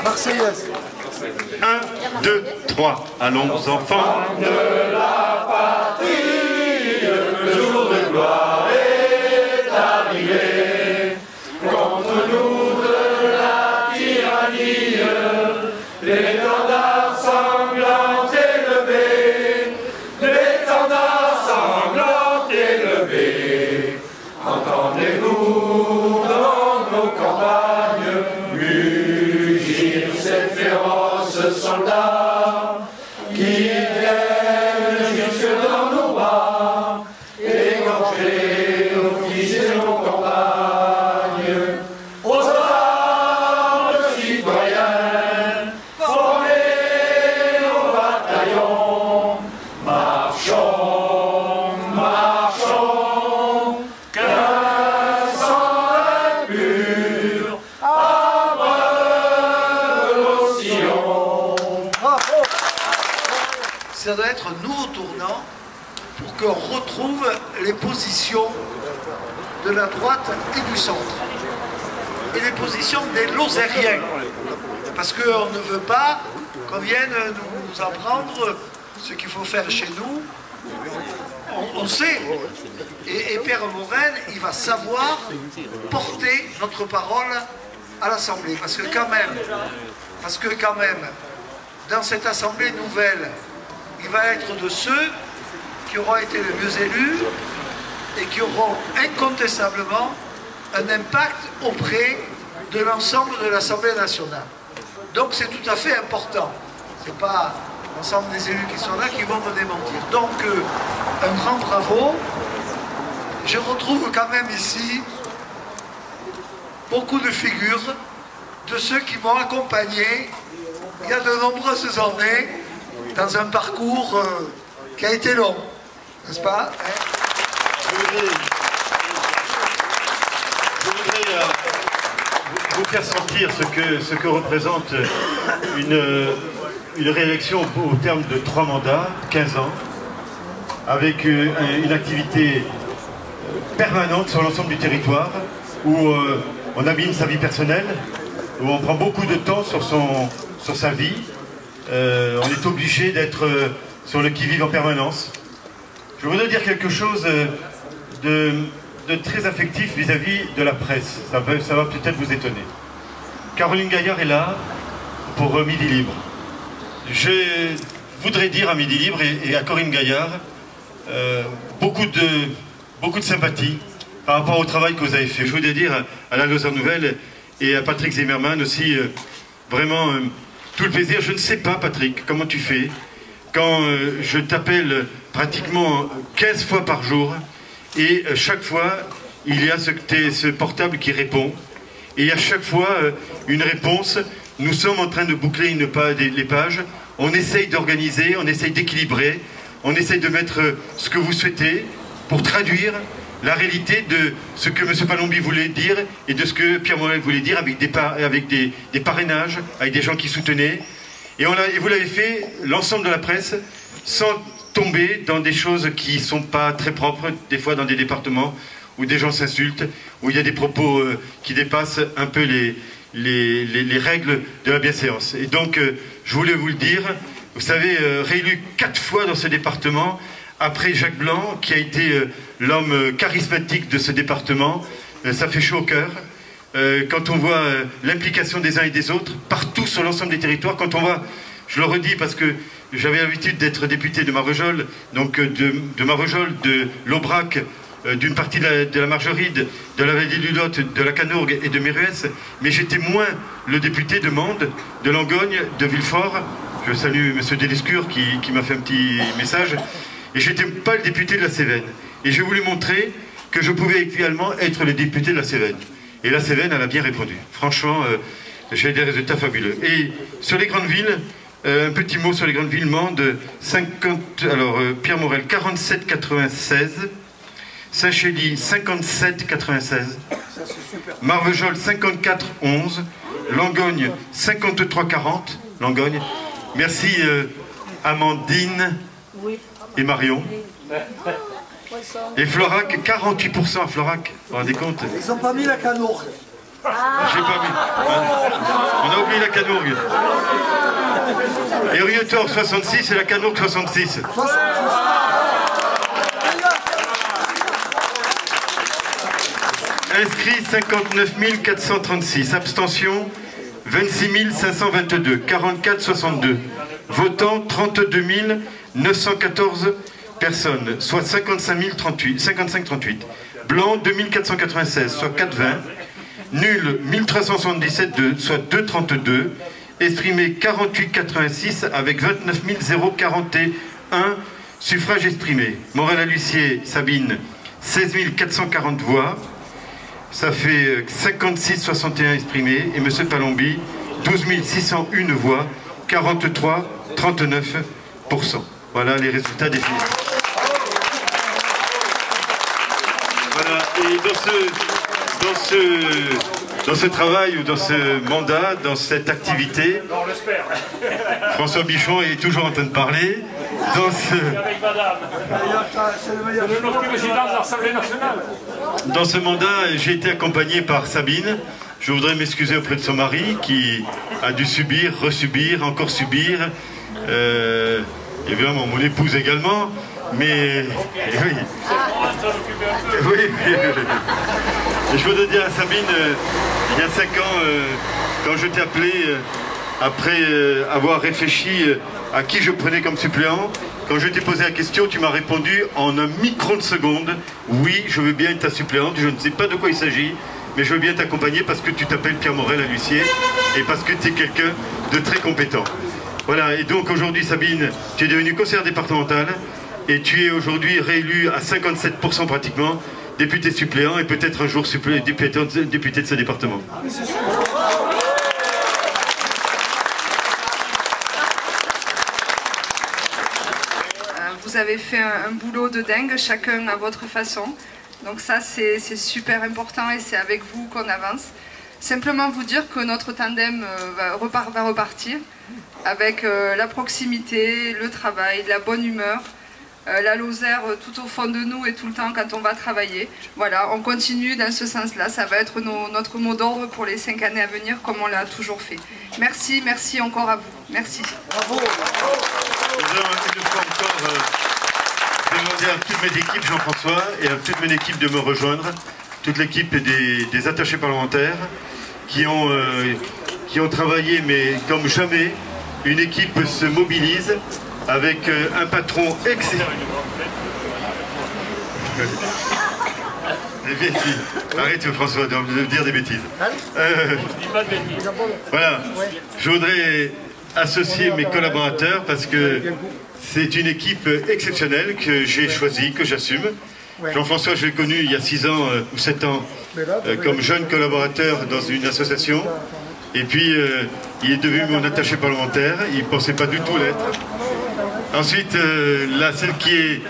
Marseillaise. 1, 2, 3. Allons, enfants de la patrie, le jour de gloire est arrivé. Contre nous de la tyrannie, l'étendard sanglant élevé, l'étendard sanglant élevé. Entendez-vous dans nos campagnes mugir ces féroces soldats qui viennent jusque dans nos bras, égorger nos fils et nos campagnes. Aux armes citoyennes, formez nos bataillons, marchons, marchons, qu'un sang impur abreuve nos sillons. Ça doit être un nouveau tournant pour qu'on retrouve les positions de la droite et du centre. Et les positions des Lozériens. Parce qu'on ne veut pas qu'on vienne nous apprendre ce qu'il faut faire chez nous. On sait. Et Père Morel, il va savoir porter notre parole à l'Assemblée. Parce que quand même, dans cette Assemblée nouvelle, il va être de ceux qui auront été les mieux élus et qui auront incontestablement un impact auprès de l'ensemble de l'Assemblée nationale. Donc c'est tout à fait important. Ce n'est pas l'ensemble des élus qui sont là qui vont me démentir. Donc un grand bravo. Je retrouve quand même ici beaucoup de figures de ceux qui m'ont accompagné il y a de nombreuses années dans un parcours qui a été long, n'est-ce pas, hein? Je voudrais vous faire sentir ce que représente une réélection au terme de 3 mandats, 15 ans, avec une activité permanente sur l'ensemble du territoire, où on abîme sa vie personnelle, où on prend beaucoup de temps sur sa vie. On est obligé d'être sur le qui-vive en permanence. Je voudrais dire quelque chose de très affectif vis-à-vis de la presse. Ça va peut-être vous étonner. Caroline Gaillard est là pour Midi Libre. Je voudrais dire à Midi Libre et à Corinne Gaillard beaucoup de sympathie par rapport au travail que vous avez fait. Je voudrais dire à la Lausanne Nouvelle et à Patrick Zimmermann aussi vraiment tout le plaisir. Je ne sais pas, Patrick, comment tu fais quand je t'appelle pratiquement 15 fois par jour et chaque fois il y a ce portable qui répond et à chaque fois une réponse. Nous sommes en train de boucler les pages, on essaye d'organiser, on essaye d'équilibrer, on essaye de mettre ce que vous souhaitez pour traduire la réalité de ce que M. Palombi voulait dire et de ce que Pierre Morel voulait dire avec des parrainages, avec des gens qui soutenaient. Et vous l'avez fait, l'ensemble de la presse, sans tomber dans des choses qui ne sont pas très propres, des fois dans des départements où des gens s'insultent, où il y a des propos qui dépassent un peu les règles de la bienséance. Et donc, je voulais vous le dire, vous savez, réélu 4 fois dans ce département, après Jacques Blanc, qui a été l'homme charismatique de ce département, ça fait chaud au cœur. Quand on voit l'implication des uns et des autres, partout sur l'ensemble des territoires, quand on voit, je le redis parce que j'avais l'habitude d'être député de Marvejols, donc de Marvejols, de l'Aubrac, d'une partie de la Margeride, de la Vallée du Lot, de la Canourgue et de Méruès, mais j'étais moins le député de Mende, de Langogne, de Villefort. Je salue M. Delescure qui m'a fait un petit message. Et je n'étais pas le député de la Cévennes. Et je voulais montrer que je pouvais également être le député de la Cévennes. Et la Cévennes, elle a bien répondu. Franchement, j'ai des résultats fabuleux. Et sur les grandes villes, un petit mot sur les grandes villes. Mende, Pierre Morel, 47,96. Saint-Chély, 57,96. Marvejols, 54,11. Langogne, 53,40. Langogne. Merci Amandine et Marion. Et Florac, 48% à Florac. Vous vous rendez compte? Ils n'ont pas mis la Canourgue. J'ai pas mis. On a oublié la Canourgue. Et Rietor 66 et la Canourgue 66. Inscrits 59 436. Abstention 26 522. 44 62. Votants 32 914 personnes, soit 55 38. Blanc 2496, soit 4,20. Nul 1377, soit 2,32. Exprimé 48,86 avec 29 041 suffrages exprimés. Morel-à-Lucier, Sabine, 16 440 voix. Ça fait 56,61 exprimés. Et M. Palombi, 12 601 voix, 43,39%. Voilà les résultats définitifs. Voilà, et dans ce travail ou dans ce mandat, dans cette activité, François Bichon est toujours en train de parler. Dans ce mandat, j'ai été accompagné par Sabine. Je voudrais m'excuser auprès de son mari qui a dû subir, resubir, encore subir. Évidemment, mon épouse également. Mais oui. Oui. Et je voudrais dire à Sabine, il y a 5 ans, quand je t'ai appelé, après avoir réfléchi à qui je prenais comme suppléant, quand je t'ai posé la question, tu m'as répondu en un micron de seconde, oui, je veux bien être ta suppléante, je ne sais pas de quoi il s'agit, mais je veux bien t'accompagner parce que tu t'appelles Pierre Morel-à-Lucier et parce que tu es quelqu'un de très compétent. Voilà, et donc aujourd'hui, Sabine, tu es devenue conseillère départementale et tu es aujourd'hui réélue à 57% pratiquement, député suppléant et peut-être un jour député de ce département. Vous avez fait un boulot de dingue, chacun à votre façon. Donc ça, c'est super important et c'est avec vous qu'on avance. Simplement vous dire que notre tandem va repartir avec la proximité, le travail, la bonne humeur, la Lozère tout au fond de nous et tout le temps quand on va travailler. Voilà, on continue dans ce sens-là. Ça va être notre mot d'ordre pour les 5 années à venir comme on l'a toujours fait. Merci, merci encore à vous. Merci. Bravo. Je voudrais une fois encore demander à toute mes équipes, Jean-François, et à toute mes équipes de me rejoindre, toute l'équipe des attachés parlementaires qui ont travaillé, mais comme jamais, une équipe se mobilise avec un patron excellent. Arrête François de dire des bêtises. Voilà, je voudrais associer mes collaborateurs parce que c'est une équipe exceptionnelle que j'ai choisie, que j'assume. Jean-François, je l'ai connu il y a 6 ans ou 7 ans comme jeune collaborateur dans une association. Et puis, il est devenu mon attaché parlementaire. Il ne pensait pas du tout l'être. Ensuite, celle qui est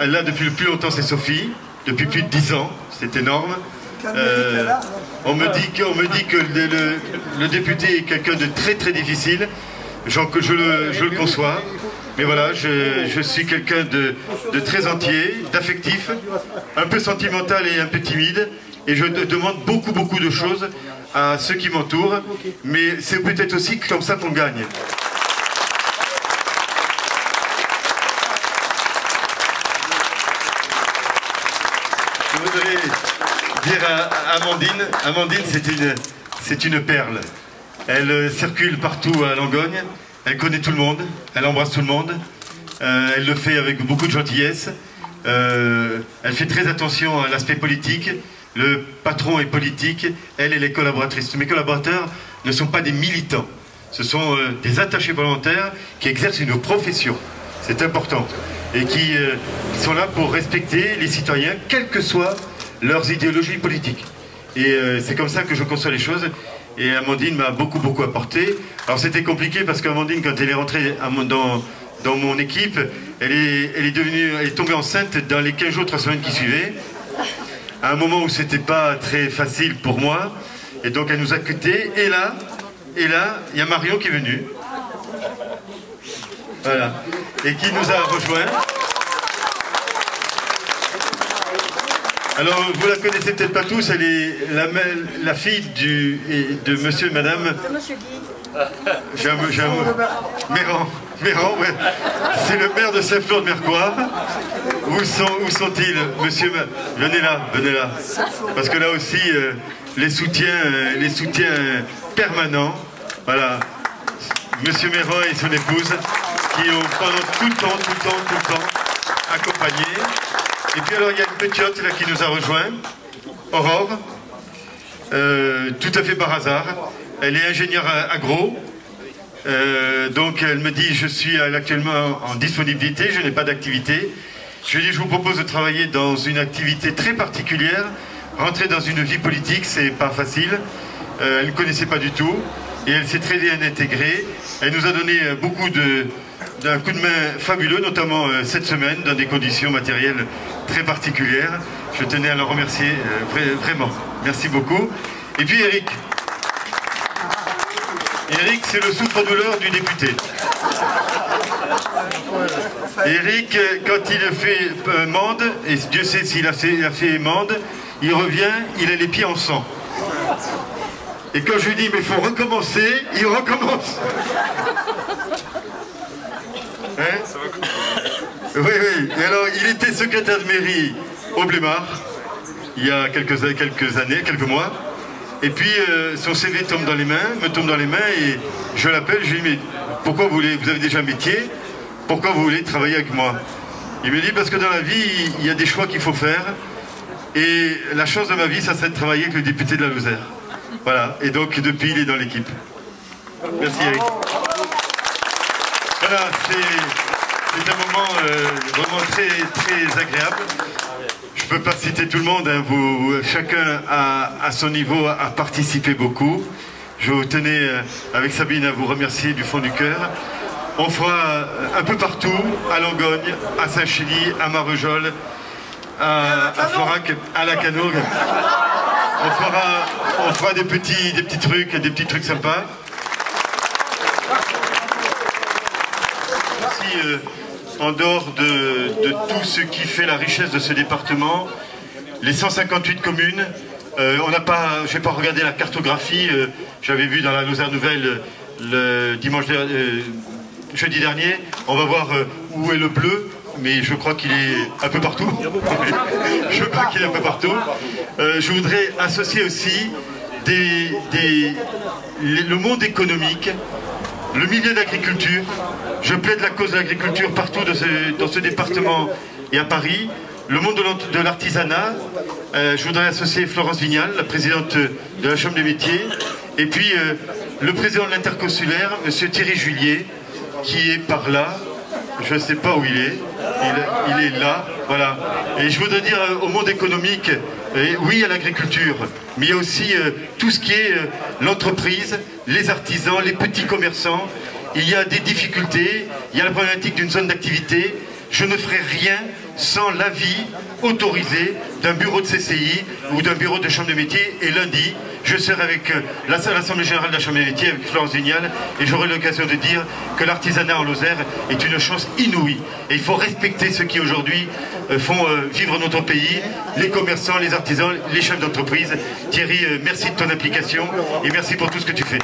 là depuis le plus longtemps, c'est Sophie. Depuis plus de 10 ans. C'est énorme. On me dit que le député est quelqu'un de très très difficile. Je le conçois. Mais voilà, je suis quelqu'un de très entier, d'affectif, un peu sentimental et un peu timide. Et je demande beaucoup de choses à ceux qui m'entourent. Mais c'est peut-être aussi comme ça qu'on gagne. Je voudrais dire à Amandine, c'est une perle. Elle circule partout à Langogne. Elle connaît tout le monde, elle embrasse tout le monde, elle le fait avec beaucoup de gentillesse, elle fait très attention à l'aspect politique, le patron est politique, elle et les collaboratrices. Mes collaborateurs ne sont pas des militants, ce sont des attachés parlementaires qui exercent une profession, c'est important, et qui sont là pour respecter les citoyens, quelles que soient leurs idéologies politiques. Et c'est comme ça que je conçois les choses. Et Amandine m'a beaucoup apporté. Alors c'était compliqué parce qu'Amandine, quand elle est rentrée dans mon équipe, elle est tombée enceinte dans les 15 jours, 3 semaines qui suivaient. À un moment où c'était pas très facile pour moi. Et donc elle nous a quittés. Et là, il y a Marion qui est venue. Voilà. Et qui nous a rejoints. Alors, vous la connaissez peut-être pas tous, elle est la fille de monsieur et madame... Méran, ouais. C'est le maire de Saint-Flour-de-Mercoire. Où sont-ils, monsieur? Venez là. Parce que là aussi, les soutiens permanents. Voilà. Monsieur Méran et son épouse, qui ont pendant tout le temps, accompagné. Et puis alors, il y a une petite là qui nous a rejoint, Aurore, tout à fait par hasard. Elle est ingénieure agro. Donc elle me dit, je suis actuellement en disponibilité, je n'ai pas d'activité. Je lui dis, je vous propose de travailler dans une activité très particulière. Rentrer dans une vie politique, c'est pas facile. Elle ne connaissait pas du tout et elle s'est très bien intégrée. Elle nous a donné d'un coup de main fabuleux, notamment cette semaine, dans des conditions matérielles très particulières. Je tenais à le remercier vraiment. Merci beaucoup. Et puis Eric. Eric, c'est le souffre-douleur du député. Eric, quand il fait mende, et Dieu sait s'il a fait mende, il revient, il a les pieds en sang. Et quand je lui dis, mais il faut recommencer, il recommence. Hein? Oui. Et alors, il était secrétaire de mairie au Blémard, il y a quelques mois. Et puis son CV me tombe dans les mains et je l'appelle, je lui dis, mais pourquoi vous avez déjà un métier, pourquoi vous voulez travailler avec moi? Il me dit, parce que dans la vie, il y a des choix qu'il faut faire, et la chance de ma vie, ça serait de travailler avec le député de la Lozère. Voilà, et donc depuis, il est dans l'équipe. Merci Eric. Voilà, c'est un moment vraiment très agréable. Je ne peux pas citer tout le monde, hein. Chacun à son niveau a participé beaucoup. Je tenais avec Sabine à vous remercier du fond du cœur. On fera un peu partout, à Langogne, à Saint-Chély, à Marvejols, à Florac, à la Canogue. On fera des petits trucs sympas. Aussi, en dehors de tout ce qui fait la richesse de ce département, les 158 communes, je n'ai pas regardé la cartographie, j'avais vu dans la Lozère Nouvelle le jeudi dernier, on va voir où est le bleu, mais je crois qu'il est un peu partout. Je voudrais associer aussi le monde économique, le milieu d'agriculture. Je plaide la cause de l'agriculture partout dans ce département et à Paris. Le monde de l'artisanat. Je voudrais associer Florence Vignal, la présidente de la Chambre des métiers. Et puis le président de l'interconsulaire, M. Thierry Julier, qui est par là. Je ne sais pas où il est. Il est là. Voilà. Et je voudrais dire au monde économique, oui à l'agriculture, mais il y a aussi tout ce qui est l'entreprise, les artisans, les petits commerçants. Il y a des difficultés, il y a la problématique d'une zone d'activité. Je ne ferai rien sans l'avis autorisé d'un bureau de CCI ou d'un bureau de Chambre des métiers. Et lundi, je serai avec l'Assemblée générale de la Chambre des métiers, avec Florence Vignal, et j'aurai l'occasion de dire que l'artisanat en Lozère est une chance inouïe. Et il faut respecter ceux qui aujourd'hui font vivre notre pays, les commerçants, les artisans, les chefs d'entreprise. Thierry, merci de ton implication et merci pour tout ce que tu fais.